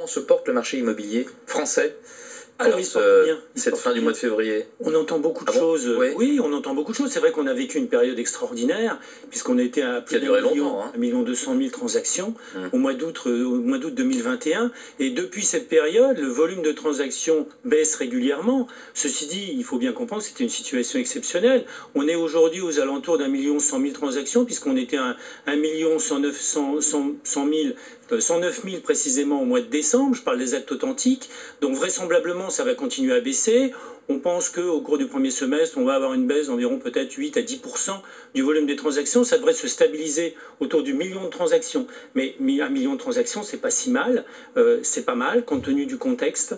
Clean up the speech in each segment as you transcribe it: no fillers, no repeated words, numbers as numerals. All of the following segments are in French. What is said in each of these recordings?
se porte le marché immobilier français? Alors, cette fin du mois de février. On entend beaucoup de choses. Oui, on entend beaucoup de choses. C'est vrai qu'on a vécu une période extraordinaire, puisqu'on était à plus d'1 million 200 000 transactions au mois d'août 2021. Et depuis cette période, le volume de transactions baisse régulièrement. Ceci dit, il faut bien comprendre que c'était une situation exceptionnelle. On est aujourd'hui aux alentours d'1 million 100 000 transactions, puisqu'on était à 1 million 109 000 précisément au mois de décembre. Je parle des actes authentiques. Donc vraisemblablement, ça va continuer à baisser. On pense qu'au cours du premier semestre, on va avoir une baisse d'environ peut-être 8 à 10% du volume des transactions. Ça devrait se stabiliser autour du million de transactions. Mais 1 million de transactions, c'est pas si mal. C'est pas mal, compte tenu du contexte,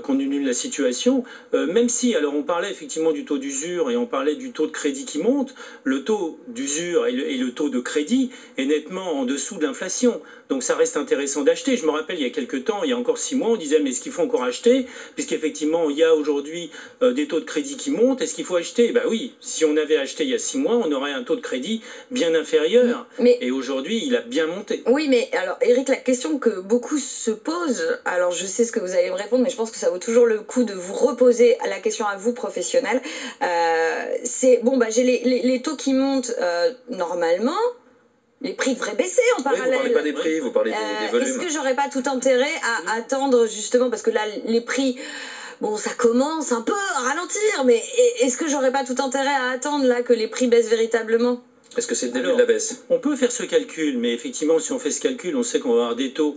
compte tenu de la situation. Même si, alors on parlait effectivement du taux d'usure et on parlait du taux de crédit qui monte, le taux d'usure et le taux de crédit est nettement en dessous de l'inflation. Donc ça reste intéressant d'acheter. Je me rappelle, il y a quelques temps, il y a encore 6 mois, on disait mais est-ce qu'il faut encore acheter? Puisqu'effectivement, il y a aujourd'hui des taux de crédit qui montent. Est-ce qu'il faut acheter? Ben oui, si on avait acheté il y a 6 mois, on aurait un taux de crédit bien inférieur. Et aujourd'hui, il a bien monté. Oui, mais alors Eric, la question que beaucoup se posent, alors je sais ce que vous allez me répondre, mais je pense que ça vaut toujours le coup de vous reposer la question à vous, professionnels. C'est, bon, bah j'ai les taux qui montent normalement. Les prix devraient baisser en parallèle. Oui, vous parlez pas des prix, vous parlez des volumes. Est-ce que j'aurais pas tout intérêt à attendre justement, parce que là, les prix, bon, ça commence un peu à ralentir, mais est-ce que j'aurais pas tout intérêt à attendre là que les prix baissent véritablement? Est-ce que c'est le début de la baisse? On peut faire ce calcul, mais effectivement, si on fait ce calcul, on sait qu'on va avoir des taux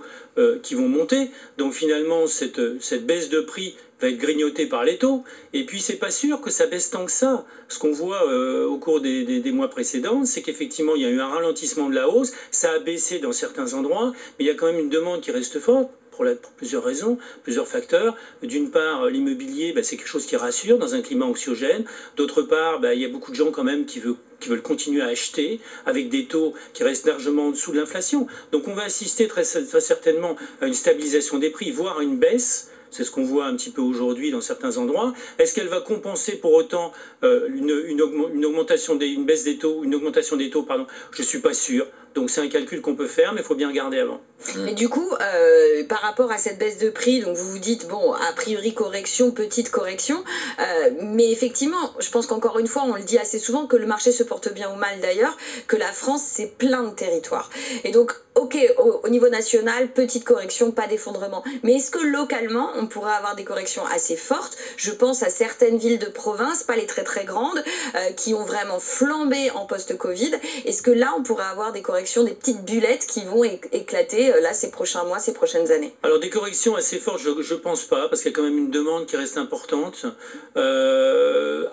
qui vont monter. Donc finalement, cette baisse de prix va être grignotée par les taux. Et puis, c'est pas sûr que ça baisse tant que ça. Ce qu'on voit au cours des mois précédents, c'est qu'effectivement, il y a eu un ralentissement de la hausse. Ça a baissé dans certains endroits, mais il y a quand même une demande qui reste forte. Pour plusieurs raisons, plusieurs facteurs. D'une part, l'immobilier, c'est quelque chose qui rassure dans un climat anxiogène. D'autre part, il y a beaucoup de gens quand même qui veulent continuer à acheter avec des taux qui restent largement en dessous de l'inflation. Donc on va assister très certainement à une stabilisation des prix, voire à une baisse. C'est ce qu'on voit un petit peu aujourd'hui dans certains endroits. Est-ce qu'elle va compenser pour autant une baisse des taux, une augmentation des taux, pardon? Je suis pas sûr. Donc c'est un calcul qu'on peut faire, mais il faut bien regarder avant. Et du coup, par rapport à cette baisse de prix, donc vous vous dites, bon, a priori correction, petite correction, mais effectivement, je pense qu'encore une fois, on le dit assez souvent, que le marché se porte bien ou mal d'ailleurs, que la France, c'est plein de territoires. Et donc, ok, au niveau national, petite correction, pas d'effondrement. Mais est-ce que localement, on pourrait avoir des corrections assez fortes? Je pense à certaines villes de province, pas les très très grandes, qui ont vraiment flambé en post-Covid. Est-ce que là, on pourrait avoir des corrections, des petites bullettes qui vont éclater là ces prochains mois, ces prochaines années? Alors des corrections assez fortes, je pense pas, parce qu'il y a quand même une demande qui reste importante.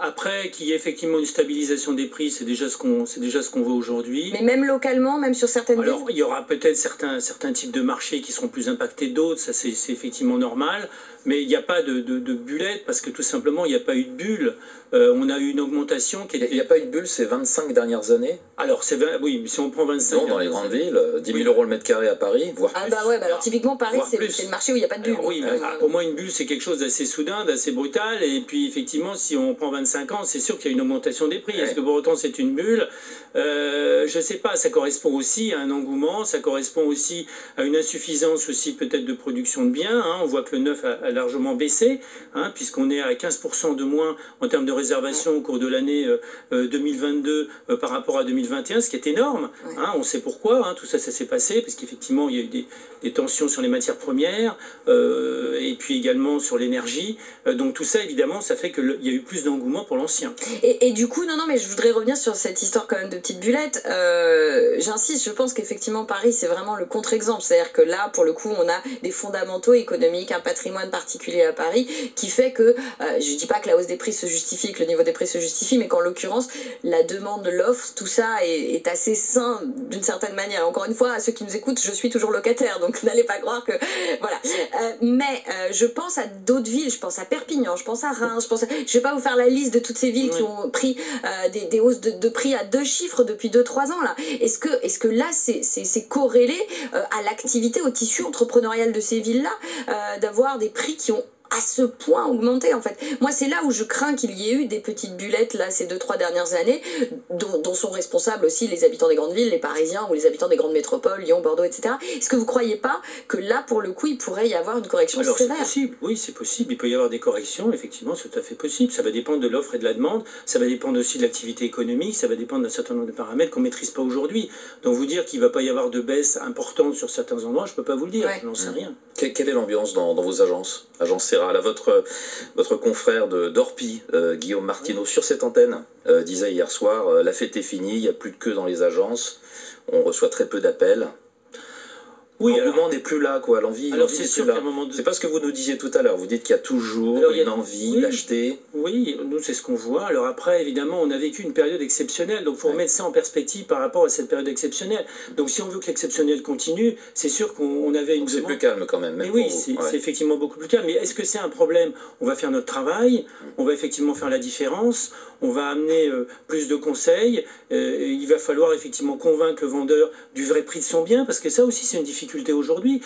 Après, qu'il y ait effectivement une stabilisation des prix, c'est déjà ce qu'on voit aujourd'hui. Mais même localement, même sur certaines villes? Alors il y aura peut-être certains types de marchés qui seront plus impactés d'autres, ça c'est effectivement normal. Mais il n'y a pas de bullette, parce que tout simplement, il n'y a pas eu de bulle. On a eu une augmentation qui était... Il n'y a pas eu de bulle ces 25 dernières années? Alors, oui, si on prend 25... Non, dans les grandes villes, 10 000 € le mètre carré à Paris, voire plus. Ah bah ouais, alors typiquement Paris, c'est le marché où il n'y a pas de bulle. Alors, oui, pour moi, une bulle, c'est quelque chose d'assez soudain, d'assez brutal. Et puis, effectivement, si on prend 25 ans, c'est sûr qu'il y a une augmentation des prix. Est-ce que pour autant, c'est une bulle? Je ne sais pas, ça correspond aussi à un engouement, ça correspond aussi à une insuffisance aussi peut-être de production de biens. On voit que le neuf a largement baissé, puisqu'on est à 15% de moins en termes de réservation au cours de l'année 2022 par rapport à 2021, ce qui est énorme. On sait pourquoi, tout ça s'est passé, parce qu'effectivement, il y a eu des tensions sur les matières premières, et puis également sur l'énergie. Donc tout ça, évidemment, ça fait qu'il y a eu plus d'engouement pour l'ancien. Et du coup, non, mais je voudrais revenir sur cette histoire quand même de petite bullette. J'insiste, je pense qu'effectivement, Paris, c'est vraiment le contre-exemple. C'est-à-dire que là, pour le coup, on a des fondamentaux économiques, un patrimoine particulier à Paris, qui fait que, je dis pas que la hausse des prix se justifie, que le niveau des prix se justifie, mais qu'en l'occurrence, la demande, l'offre, tout ça est assez sain d'une certaine manière. Encore une fois, à ceux qui nous écoutent, je suis toujours locataire, donc n'allez pas croire que... Voilà. Mais je pense à d'autres villes, je pense à Perpignan, je pense à Reims, je vais pas vous faire la liste de toutes ces villes qui ont pris des hausses de prix à 2 chiffres depuis 2-3 ans, là. Est-ce que là, c'est corrélé à l'activité, au tissu entrepreneurial de ces villes-là, d'avoir des prix qui ont à ce point augmenté en fait. Moi c'est là où je crains qu'il y ait eu des petites bulettes là ces 2-3 dernières années dont sont responsables aussi les habitants des grandes villes, les Parisiens ou les habitants des grandes métropoles, Lyon, Bordeaux, etc. Est-ce que vous croyez pas que là pour le coup il pourrait y avoir une correction Alors sévère? c'est possible, oui c'est possible, il peut y avoir des corrections, effectivement c'est tout à fait possible, ça va dépendre de l'offre et de la demande, ça va dépendre aussi de l'activité économique, ça va dépendre d'un certain nombre de paramètres qu'on ne maîtrise pas aujourd'hui. Donc vous dire qu'il ne va pas y avoir de baisse importante sur certains endroits, je ne peux pas vous le dire, je n'en sais rien. Quelle est l'ambiance dans vos agences? Agence Serra, là, votre confrère d'Orpi, Guillaume Martineau, sur cette antenne, disait hier soir, la fête est finie, il n'y a plus de queue dans les agences, on reçoit très peu d'appels. Oui, l'engouement n'est plus là, quoi. L'envie. Alors c'est sûr qu'à un moment donné... C'est pas ce que vous nous disiez tout à l'heure. Vous dites qu'il y a toujours une envie d'acheter. Oui, nous c'est ce qu'on voit. Alors après, évidemment, on a vécu une période exceptionnelle, donc il faut remettre ça en perspective par rapport à cette période exceptionnelle. Donc si on veut que l'exceptionnel continue, c'est sûr qu'on avait une... C'est plus calme quand même. Mais oui, c'est effectivement beaucoup plus calme. Mais est-ce que c'est un problème? On va faire notre travail, on va effectivement faire la différence, on va amener plus de conseils, il va falloir effectivement convaincre le vendeur du vrai prix de son bien, parce que ça aussi c'est une difficulté aujourd'hui.